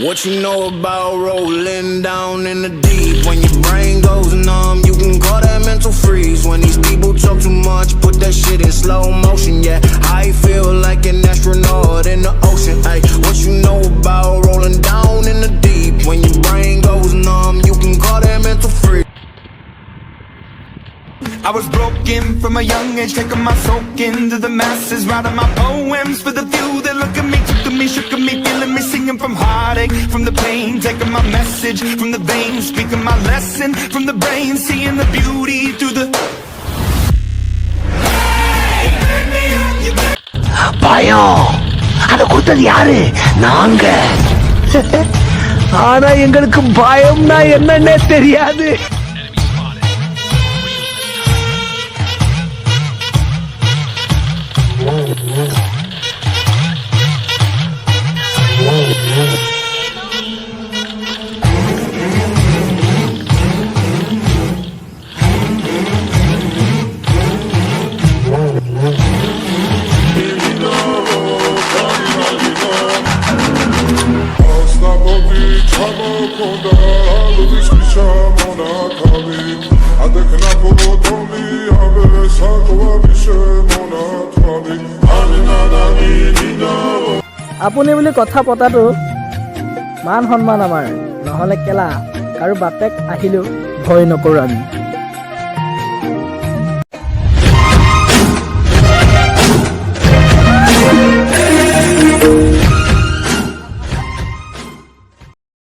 What you know about rolling down in the deep? When your brain goes numb, you can call that mental freeze. When these people talk too much, put that shit in slow motion. Yeah, I feel like an astronaut in the ocean. Ay, what you know about rolling down in the deep? When your brain goes numb, you can call that mental freeze. I was broken from a young age, taking my soak into the masses, writing my poems for the few that look at me, took at me, shook at me, feeling me, singing from heartache, from the pain, taking my message from the veins, speaking my lesson from the brain, seeing the beauty through the. பயம் அத கொடுத்தது யாரு? நாங்க. ஆனா எங்களுக்கு பயம்னா என்னன்னே தெரியாது. আপুনি বুলি কথা পতাটো মান সন্মান আমাৰ নহ'লে কেলা কাৰো বাপেক আহিলেও ভয় নকৰোঁ আমি।